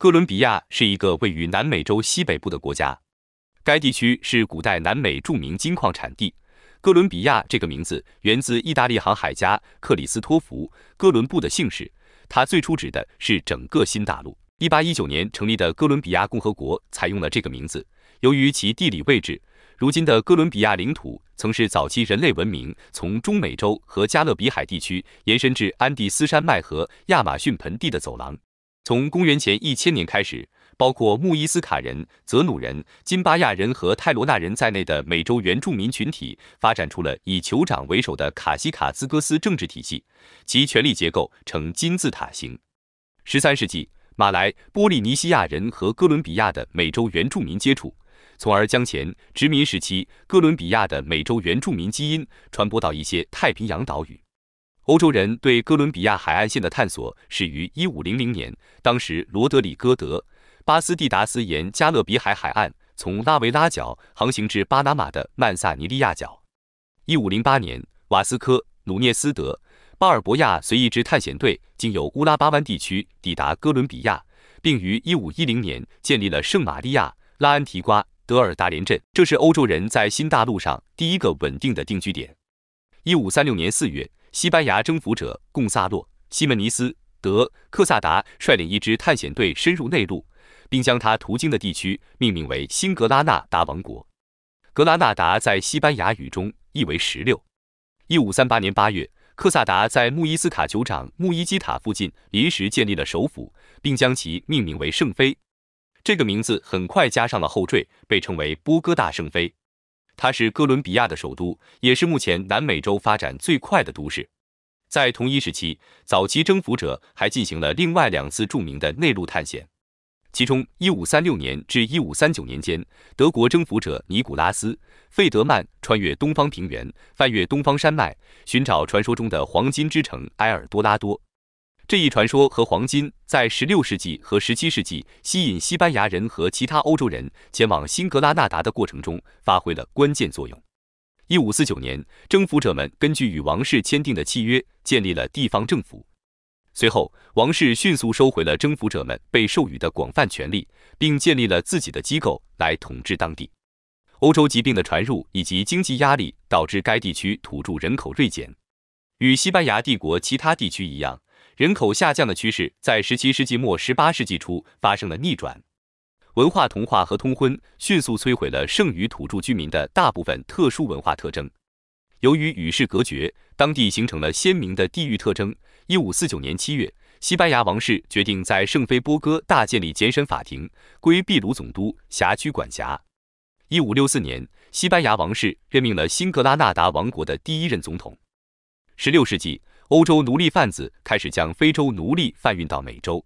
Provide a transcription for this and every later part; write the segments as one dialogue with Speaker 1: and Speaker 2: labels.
Speaker 1: 哥伦比亚是一个位于南美洲西北部的国家，该地区是古代南美著名金矿产地。哥伦比亚这个名字源自意大利航海家克里斯托弗·哥伦布的姓氏，它最初指的是整个新大陆。1819年成立的哥伦比亚共和国采用了这个名字。由于其地理位置，如今的哥伦比亚领土曾是早期人类文明从中美洲和加勒比海地区延伸至安第斯山脉和亚马逊盆地的走廊。从公元前1000年开始，包括穆伊斯卡人、泽努人、金巴亚人和泰罗纳人在内的美洲原住民群体发展出了以酋长为首的卡西卡兹戈斯政治体系，其权力结构呈金字塔形。13世纪，马来、波利尼西亚人和哥伦比亚的美洲原住民接触，从而将前殖民时期哥伦比亚的美洲原住民基因传播到一些太平洋岛屿。欧洲人对哥伦比亚海岸线的探索始于1500年，当时罗德里戈·德·巴斯蒂达斯沿加勒比海海岸从拉维拉角航行至巴拿马的曼萨尼利亚角。1508年，瓦斯科·努涅斯·德·巴尔博亚随一支探险队经由乌拉巴湾地区抵达哥伦比亚，并于1510年建立了圣玛利亚、拉安提瓜、德尔达连镇，这是欧洲人在新大陆上第一个稳定的定居点。1536年4月，西班牙征服者贡萨洛·西门尼斯·德·克萨达率领一支探险队深入内陆，并将他途经的地区命名为新格拉纳达王国。格拉纳达在西班牙语中意为16。1538年8月，克萨达在穆伊斯卡酋长穆伊基塔附近临时建立了首府，并将其命名为圣菲。这个名字很快加上了后缀，被称为波哥大圣菲。它是哥伦比亚的首都，也是目前南美洲发展最快的都市。在同一时期，早期征服者还进行了另外2次著名的内陆探险。其中1536年至1539年间，德国征服者尼古拉斯·费德曼穿越东方平原，翻越东方山脉，寻找传说中的黄金之城埃尔多拉多。这一传说和黄金在16世纪和17世纪吸引西班牙人和其他欧洲人前往新格拉纳达的过程中发挥了关键作用。1549年，征服者们根据与王室签订的契约，建立了地方政府。随后，王室迅速收回了征服者们被授予的广泛权利，并建立了自己的机构来统治当地。欧洲疾病的传入以及经济压力导致该地区土著人口锐减。与西班牙帝国其他地区一样，人口下降的趋势在17世纪末18世纪初发生了逆转。文化同化和通婚迅速摧毁了剩余土著居民的大部分特殊文化特征。由于与世隔绝，当地形成了鲜明的地域特征。1549年7月，西班牙王室决定在圣菲波哥大建立检审法庭，归秘鲁总督辖区管辖。1564年，西班牙王室任命了新格拉纳达王国的第1任总统。16世纪，欧洲奴隶贩子开始将非洲奴隶贩运到美洲。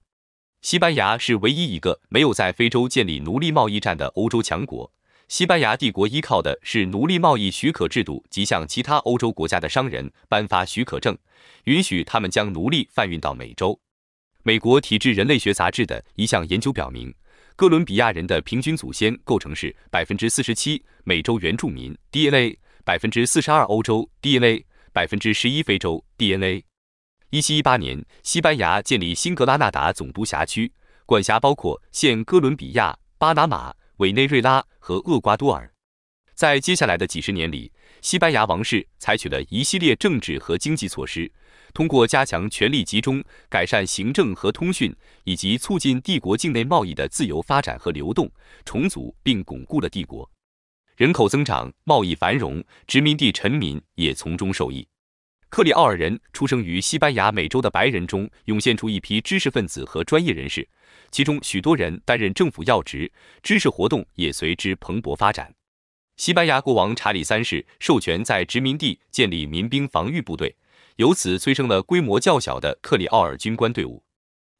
Speaker 1: 西班牙是唯一一个没有在非洲建立奴隶贸易站的欧洲强国。西班牙帝国依靠的是奴隶贸易许可制度及向其他欧洲国家的商人颁发许可证，允许他们将奴隶贩运到美洲。美国体制人类学杂志的一项研究表明，哥伦比亚人的平均祖先构成是 47% 美洲原住民 DNA， 42% 欧洲 DNA， 11% 非洲 DNA。1718年，西班牙建立新格拉纳达总督辖区，管辖包括现哥伦比亚、巴拿马、委内瑞拉和厄瓜多尔。在接下来的几十年里，西班牙王室采取了一系列政治和经济措施，通过加强权力集中、改善行政和通讯，以及促进帝国境内贸易的自由发展和流动，重组并巩固了帝国。人口增长，贸易繁荣，殖民地臣民也从中受益。克里奥尔人出生于西班牙美洲的白人中涌现出一批知识分子和专业人士，其中许多人担任政府要职，知识活动也随之蓬勃发展。西班牙国王查理3世授权在殖民地建立民兵防御部队，由此催生了规模较小的克里奥尔军官队伍。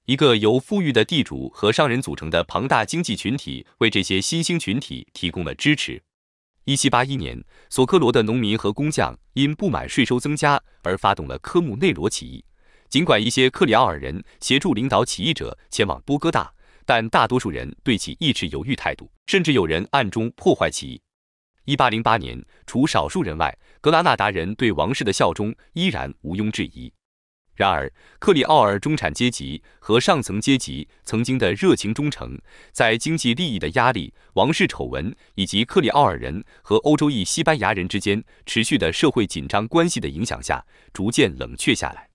Speaker 1: 一个由富裕的地主和商人组成的庞大经济群体为这些新兴群体提供了支持。1781年，索科罗的农民和工匠因不满税收增加而发动了科穆内罗起义。尽管一些克里奥尔人协助领导起义者前往波哥大，但大多数人对其亦持犹豫态度，甚至有人暗中破坏起义。1808年，除少数人外，格拉纳达人对王室的效忠依然毋庸置疑。然而，克里奥尔中产阶级和上层阶级曾经的热情忠诚，在经济利益的压力、王室丑闻以及克里奥尔人和欧洲裔西班牙人之间持续的社会紧张关系的影响下，逐渐冷却下来。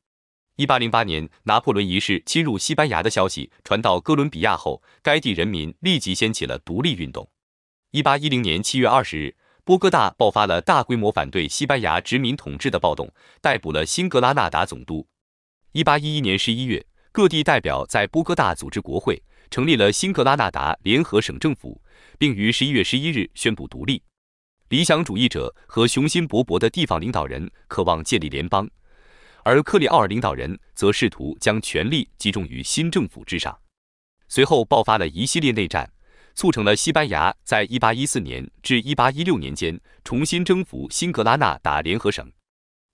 Speaker 1: 1808年，拿破仑一世侵入西班牙的消息传到哥伦比亚后，该地人民立即掀起了独立运动。1810年7月20日，波哥大爆发了大规模反对西班牙殖民统治的暴动，逮捕了新格拉纳达总督。1811年11月，各地代表在波哥大组织国会，成立了新格拉纳达联合省政府，并于11月11日宣布独立。理想主义者和雄心勃勃的地方领导人渴望建立联邦，而克里奥尔领导人则试图将权力集中于新政府之上。随后爆发了一系列内战，促成了西班牙在1814年至1816年间重新征服新格拉纳达联合省。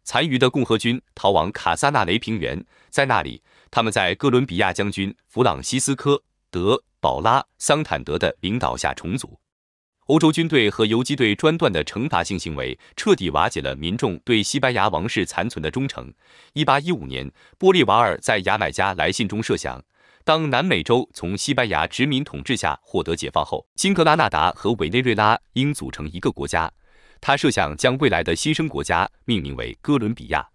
Speaker 1: 残余的共和军逃往卡萨纳雷平原，在那里，他们在哥伦比亚将军弗朗西斯科·德·保拉·桑坦德的领导下重组。欧洲军队和游击队专断的惩罚性行为彻底瓦解了民众对西班牙王室残存的忠诚。1815年，玻利瓦尔在牙买加来信中设想，当南美洲从西班牙殖民统治下获得解放后，新格拉纳达和委内瑞拉应组成一个国家。他设想将未来的新生国家命名为哥伦比亚。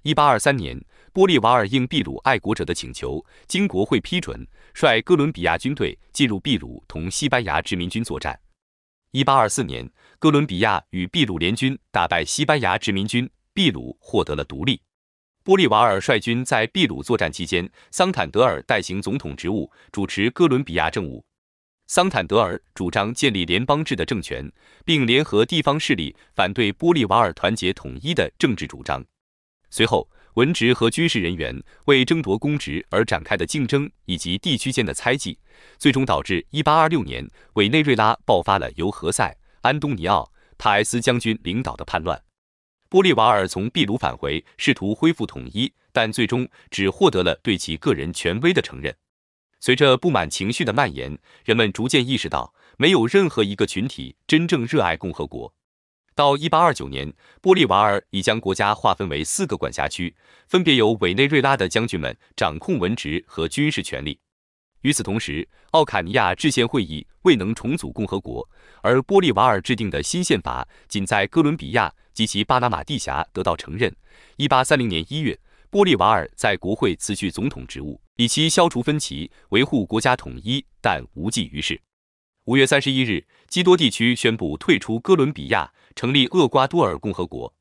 Speaker 1: 1823年，玻利瓦尔应秘鲁爱国者的请求，经国会批准，率哥伦比亚军队进入秘鲁同西班牙殖民军作战。1824年，哥伦比亚与秘鲁联军打败西班牙殖民军，秘鲁获得了独立。玻利瓦尔率军在秘鲁作战期间，桑坦德尔代行总统职务，主持哥伦比亚政务。桑坦德尔主张建立联邦制的政权，并联合地方势力反对玻利瓦尔团结统一的政治主张。随后，文职和军事人员为争夺公职而展开的竞争以及地区间的猜忌，最终导致1826年委内瑞拉爆发了由何塞·安东尼奥·帕埃斯将军领导的叛乱。玻利瓦尔从秘鲁返回，试图恢复统一，但最终只获得了对其个人权威的承认。随着不满情绪的蔓延，人们逐渐意识到，没有任何一个群体真正热爱共和国。到1829年，玻利瓦尔已将国家划分为4个管辖区，分别由委内瑞拉的将军们掌控文职和军事权力。与此同时，奥卡尼亚制宪会议未能重组共和国，而玻利瓦尔制定的新宪法仅在哥伦比亚及其巴拿马地峡得到承认。1830年1月，玻利瓦尔在国会辞去总统职务，以期消除分歧，维护国家统一，但无济于事。5月31日，基多地区宣布退出哥伦比亚，成立厄瓜多尔共和国。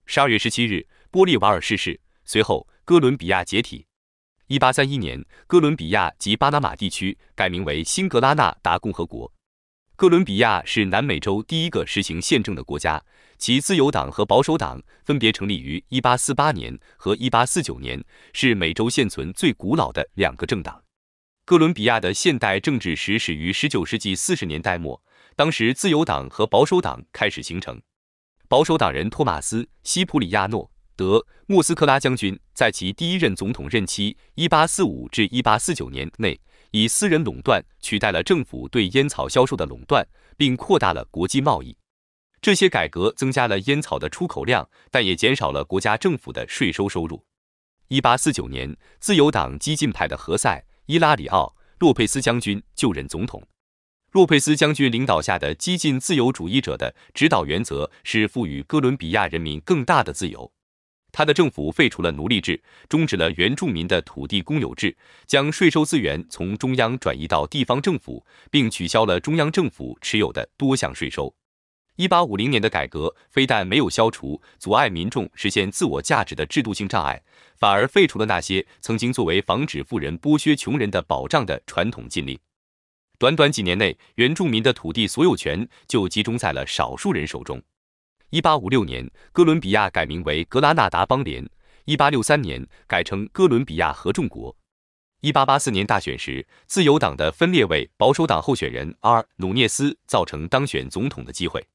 Speaker 1: 12月17日，玻利瓦尔逝世，随后哥伦比亚解体。1831年，哥伦比亚及巴拿马地区改名为新格拉纳达共和国。哥伦比亚是南美洲第一个实行宪政的国家，其自由党和保守党分别成立于1848年和1849年，是美洲现存最古老的2个政党。哥伦比亚的现代政治史始于19世纪40年代末，当时自由党和保守党开始形成。保守党人托马斯·西普里亚诺·德·莫斯科拉将军在其第1任总统任期1845至1849年内，以私人垄断取代了政府对烟草销售的垄断，并扩大了国际贸易。这些改革增加了烟草的出口量，但也减少了国家政府的税收收入。1849年，自由党激进派的何塞·伊拉里奥·洛佩斯将军就任总统。洛佩斯将军领导下的激进自由主义者的指导原则是赋予哥伦比亚人民更大的自由。他的政府废除了奴隶制，终止了原住民的土地公有制，将税收资源从中央转移到地方政府，并取消了中央政府持有的多项税收。1850年的改革非但没有消除阻碍民众实现自我价值的制度性障碍，反而废除了那些曾经作为防止富人剥削穷人的保障的传统禁令。短短几年内，原住民的土地所有权就集中在了少数人手中。1856年，哥伦比亚改名为格拉纳达邦联；1863年改成哥伦比亚合众国。1884年大选时，自由党的分裂为保守党候选人努涅斯造成当选总统的机会。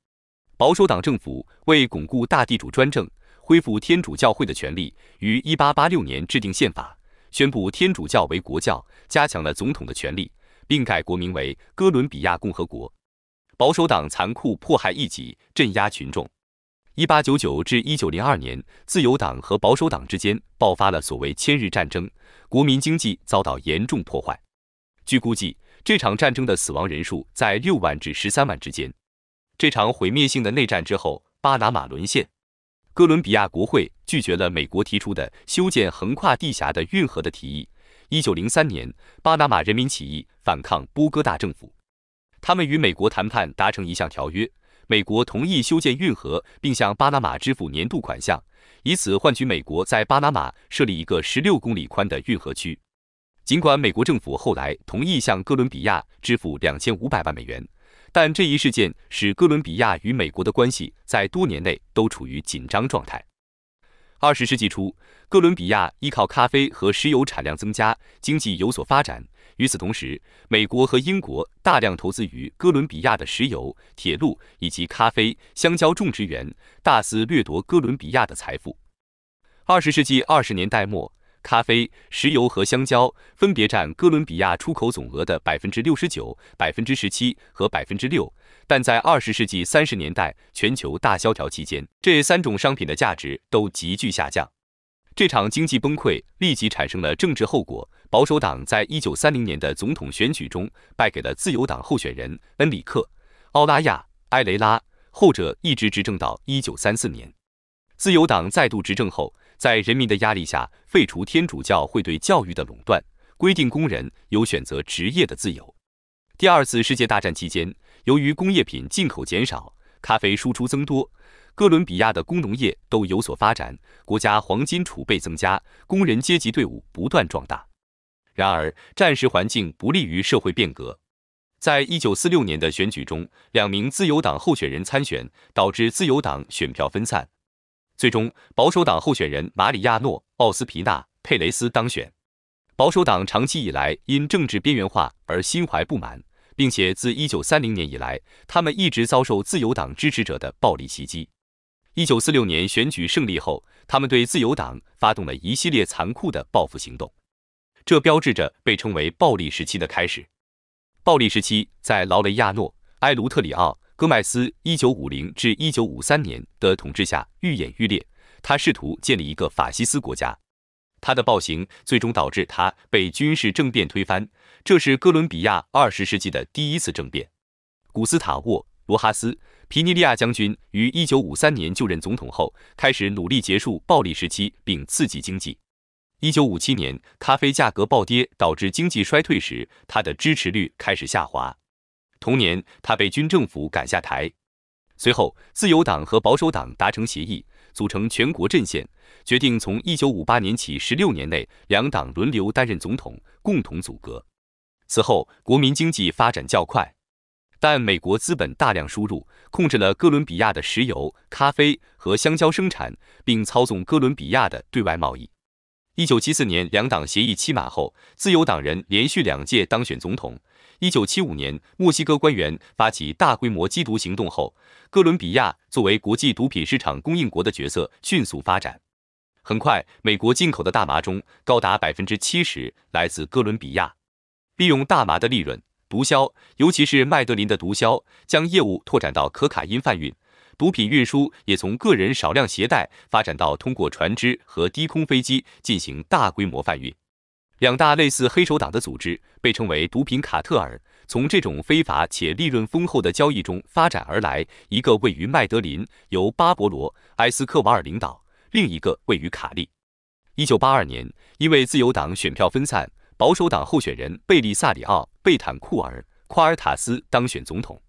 Speaker 1: 保守党政府为巩固大地主专政，恢复天主教会的权利，于1886年制定宪法，宣布天主教为国教，加强了总统的权利，并改国名为哥伦比亚共和国。保守党残酷迫害异己，镇压群众。1899至1902年，自由党和保守党之间爆发了所谓千日战争，国民经济遭到严重破坏。据估计，这场战争的死亡人数在6万至13万之间。这场毁灭性的内战之后，巴拿马沦陷。哥伦比亚国会拒绝了美国提出的修建横跨地峡的运河的提议。1903年，巴拿马人民起义反抗波哥大政府，他们与美国谈判达成一项条约，美国同意修建运河，并向巴拿马支付年度款项，以此换取美国在巴拿马设立一个16公里宽的运河区。尽管美国政府后来同意向哥伦比亚支付2500万美元，但这一事件使哥伦比亚与美国的关系在多年内都处于紧张状态。20世纪初，哥伦比亚依靠咖啡和石油产量增加，经济有所发展。与此同时，美国和英国大量投资于哥伦比亚的石油、铁路以及咖啡、香蕉种植园，大肆掠夺哥伦比亚的财富。20世纪20年代末，咖啡、石油和香蕉分别占哥伦比亚出口总额的69%、17%和6%，但在20世纪30年代全球大萧条期间，这3种商品的价值都急剧下降。这场经济崩溃立即产生了政治后果，保守党在1930年的总统选举中败给了自由党候选人恩里克·奥拉亚·埃雷拉，后者一直执政到1934年。自由党再度执政后，在人民的压力下，废除天主教会对教育的垄断，规定工人有选择职业的自由。第二次世界大战期间，由于工业品进口减少，咖啡输出增多，哥伦比亚的工农业都有所发展，国家黄金储备增加，工人阶级队伍不断壮大。然而，战时环境不利于社会变革。在1946年的选举中，2名自由党候选人参选，导致自由党选票分散。最终，保守党候选人马里亚诺·奥斯皮纳·佩雷斯当选。保守党长期以来因政治边缘化而心怀不满，并且自1930年以来，他们一直遭受自由党支持者的暴力袭击。1946年选举胜利后，他们对自由党发动了一系列残酷的报复行动，这标志着被称为暴力时期的开始。暴力时期在劳雷亚诺·埃卢特里奥·戈麦斯1950至1953年的统治下愈演愈烈，他试图建立一个法西斯国家。他的暴行最终导致他被军事政变推翻，这是哥伦比亚20世纪的第一次政变。古斯塔沃·罗哈斯·皮尼利亚将军于1953年就任总统后，开始努力结束暴力时期并刺激经济。1957年，咖啡价格暴跌导致经济衰退时，他的支持率开始下滑。同年，他被军政府赶下台。随后，自由党和保守党达成协议，组成全国阵线，决定从1958年起16年内两党轮流担任总统，共同组阁。此后，国民经济发展较快，但美国资本大量输入，控制了哥伦比亚的石油、咖啡和香蕉生产，并操纵哥伦比亚的对外贸易。1974年两党协议期满后，自由党人连续2届当选总统。1975年，墨西哥官员发起大规模缉毒行动后，哥伦比亚作为国际毒品市场供应国的角色迅速发展。很快，美国进口的大麻中高达70%来自哥伦比亚。利用大麻的利润，毒枭，尤其是麦德林的毒枭，将业务拓展到可卡因贩运。毒品运输也从个人少量携带发展到通过船只和低空飞机进行大规模贩运。两大类似黑手党的组织被称为毒品卡特尔，从这种非法且利润丰厚的交易中发展而来，一个位于麦德林，由巴勃罗·埃斯科瓦尔领导，另一个位于卡利。1982年，因为自由党选票分散，保守党候选人贝利萨里奥·贝坦库尔·夸尔塔斯当选总统。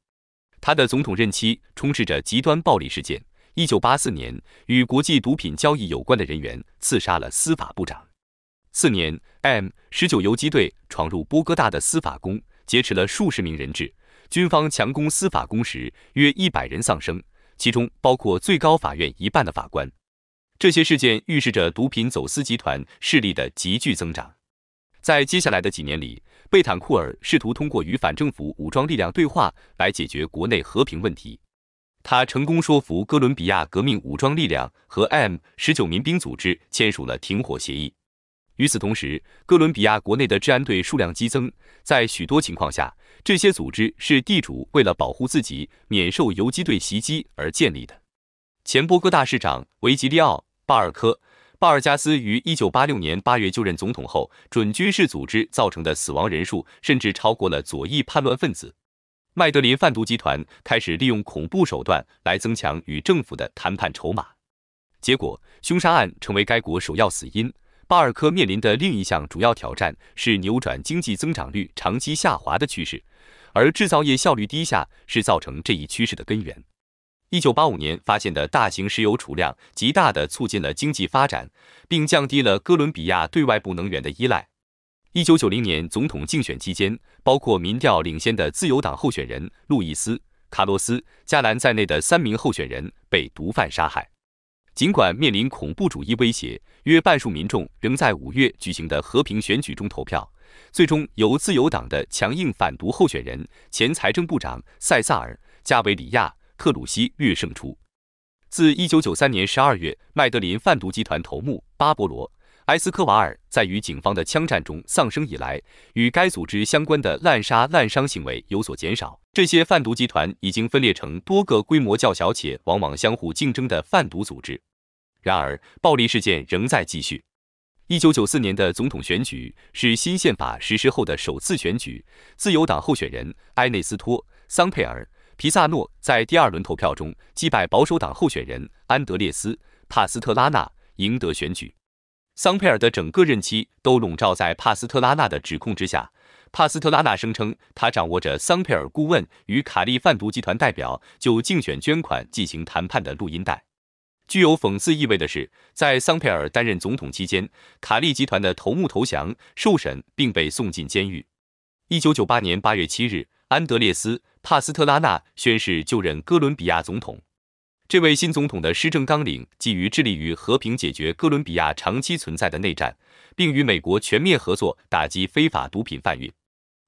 Speaker 1: 他的总统任期充斥着极端暴力事件。1984年，与国际毒品交易有关的人员刺杀了司法部长。次年 ，M19 游击队闯入波哥大的司法宫，劫持了数十名人质。军方强攻司法宫时，约100人丧生，其中包括最高法院一半的法官。这些事件预示着毒品走私集团势力的急剧增长。在接下来的几年里，贝坦库尔试图通过与反政府武装力量对话来解决国内和平问题。他成功说服哥伦比亚革命武装力量和 M19 民兵组织签署了停火协议。与此同时，哥伦比亚国内的治安队数量激增，在许多情况下，这些组织是地主为了保护自己免受游击队袭击而建立的。前波哥大市长维吉利奥·巴尔科·巴尔加斯于1986年8月就任总统后，准军事组织造成的死亡人数甚至超过了左翼叛乱分子。麦德林贩毒集团开始利用恐怖手段来增强与政府的谈判筹码，结果凶杀案成为该国首要死因。巴尔科面临的另一项主要挑战是扭转经济增长率长期下滑的趋势，而制造业效率低下是造成这一趋势的根源。1985年发现的大型石油储量极大地促进了经济发展，并降低了哥伦比亚对外部能源的依赖。1990年总统竞选期间，包括民调领先的自由党候选人路易斯·卡洛斯·加兰在内的3名候选人被毒贩杀害。尽管面临恐怖主义威胁，约半数民众仍在5月举行的和平选举中投票，最终由自由党的强硬反毒候选人前财政部长塞萨尔·加维里亚·克鲁西略胜出。自1993年12月，麦德林贩毒集团头目巴勃罗·埃斯科瓦尔在与警方的枪战中丧生以来，与该组织相关的滥杀滥伤行为有所减少。这些贩毒集团已经分裂成多个规模较小且往往相互竞争的贩毒组织。然而，暴力事件仍在继续。1994年的总统选举是新宪法实施后的首次选举，自由党候选人埃内斯托·桑佩尔·皮萨诺在第2轮投票中击败保守党候选人安德烈斯·帕斯特拉纳，赢得选举。桑佩尔的整个任期都笼罩在帕斯特拉纳的指控之下。帕斯特拉纳声称，他掌握着桑佩尔顾问与卡利贩毒集团代表就竞选捐款进行谈判的录音带。具有讽刺意味的是，在桑佩尔担任总统期间，卡利集团的头目投降、受审并被送进监狱。1998年8月7日，安德烈斯·帕斯特拉纳宣誓就任哥伦比亚总统。这位新总统的施政纲领基于致力于和平解决哥伦比亚长期存在的内战，并与美国全面合作打击非法毒品贩运。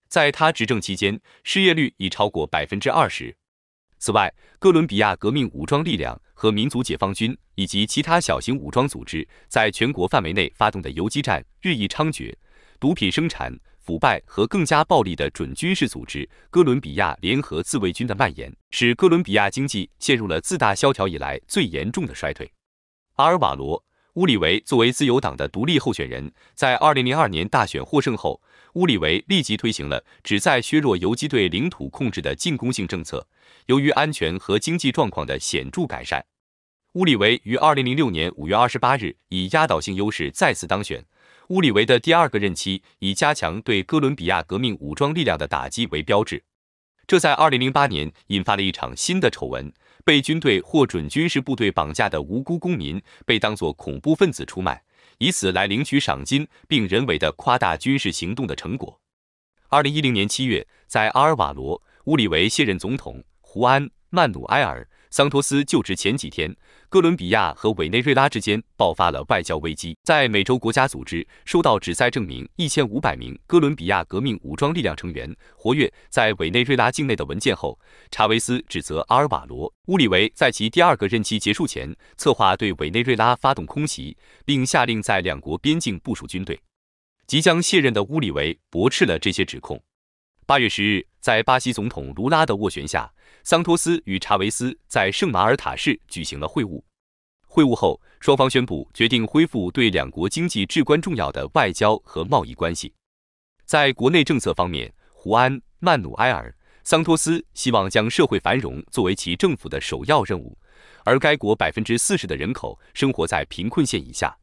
Speaker 1: 在他执政期间，失业率已超过20%。此外，哥伦比亚革命武装力量和民族解放军以及其他小型武装组织在全国范围内发动的游击战日益猖獗，毒品生产、腐败和更加暴力的准军事组织哥伦比亚联合自卫军的蔓延，使哥伦比亚经济陷入了自大萧条以来最严重的衰退。阿尔瓦罗·乌里维作为自由党的独立候选人，在2002年大选获胜后，乌里维立即推行了旨在削弱游击队领土控制的进攻性政策。由于安全和经济状况的显著改善，乌里维于2006年5月28日以压倒性优势再次当选。乌里维的第2个任期以加强对哥伦比亚革命武装力量的打击为标志，这在2008年引发了一场新的丑闻：被军队或准军事部队绑架的无辜公民被当作恐怖分子出卖，以此来领取赏金，并人为地夸大军事行动的成果。2010年7月，在阿尔瓦罗·乌里维卸任总统胡安·曼努埃尔·桑托斯就职前几天，哥伦比亚和委内瑞拉之间爆发了外交危机。在美洲国家组织收到旨在证明1500名哥伦比亚革命武装力量成员活跃在委内瑞拉境内的文件后，查韦斯指责阿尔瓦罗·乌里维在其第2个任期结束前策划对委内瑞拉发动空袭，并下令在2国边境部署军队。即将卸任的乌里维驳斥了这些指控。8月10日，在巴西总统卢拉的斡旋下，桑托斯与查韦斯在圣马尔塔市举行了会晤。会晤后，双方宣布决定恢复对2国经济至关重要的外交和贸易关系。在国内政策方面，胡安·曼努埃尔·桑托斯希望将社会繁荣作为其政府的首要任务，而该国40%的人口生活在贫困线以下。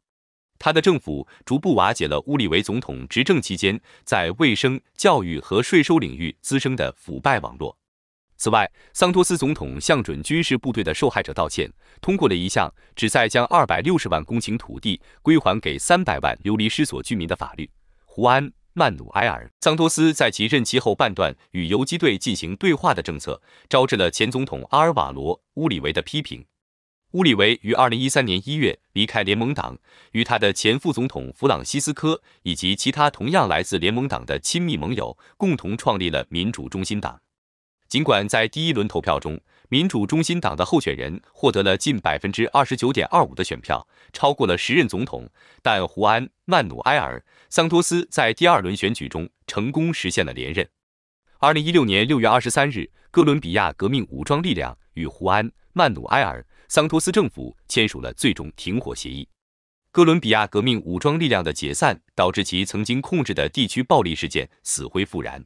Speaker 1: 他的政府逐步瓦解了乌里维总统执政期间在卫生、教育和税收领域滋生的腐败网络。此外，桑托斯总统向准军事部队的受害者道歉，通过了一项旨在将260万公顷土地归还给300万流离失所居民的法律。胡安·曼努埃尔·桑托斯在其任期后半段与游击队进行对话的政策，招致了前总统阿尔瓦罗·乌里维的批评。乌里维于2013年1月离开联盟党，与他的前副总统弗朗西斯科以及其他同样来自联盟党的亲密盟友共同创立了民主中心党。尽管在第1轮投票中，民主中心党的候选人获得了近29.25%的选票，超过了时任总统，但胡安·曼努埃尔·桑托斯在第2轮选举中成功实现了连任。2016年6月23日，哥伦比亚革命武装力量与胡安·曼努埃尔·桑托斯政府签署了最终停火协议。哥伦比亚革命武装力量的解散，导致其曾经控制的地区暴力事件死灰复燃。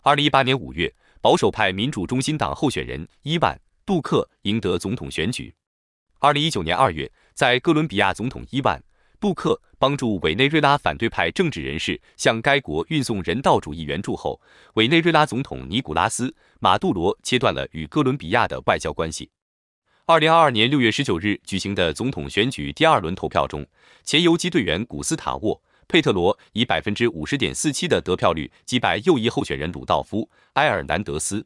Speaker 1: 2018年5月，保守派民主中心党候选人伊万·杜克赢得总统选举。2019年2月，在哥伦比亚总统伊万·杜克帮助委内瑞拉反对派政治人士向该国运送人道主义援助后，委内瑞拉总统尼古拉斯·马杜罗切断了与哥伦比亚的外交关系。2022年6月19日举行的总统选举第二轮投票中，前游击队员古斯塔沃·佩特罗以 50.47% 的得票率击败右翼候选人鲁道夫·埃尔南德斯。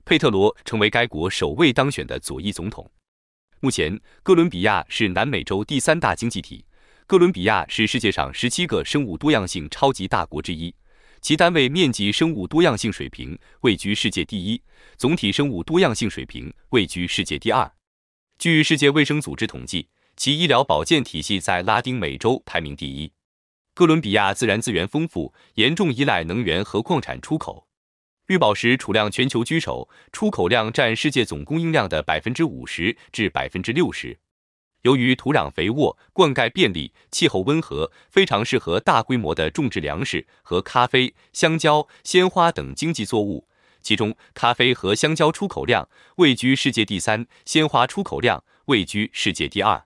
Speaker 1: 佩特罗成为该国首位当选的左翼总统。目前，哥伦比亚是南美洲第3大经济体。哥伦比亚是世界上17个生物多样性超级大国之一，其单位面积生物多样性水平位居世界第1，总体生物多样性水平位居世界第2。据世界卫生组织统计，其医疗保健体系在拉丁美洲排名第1。哥伦比亚自然资源丰富，严重依赖能源和矿产出口。绿宝石储量全球居首，出口量占世界总供应量的 50%至 60%。由于土壤肥沃、灌溉便利、气候温和，非常适合大规模的种植粮食和咖啡、香蕉、鲜花等经济作物。其中，咖啡和香蕉出口量位居世界第3，鲜花出口量位居世界第2。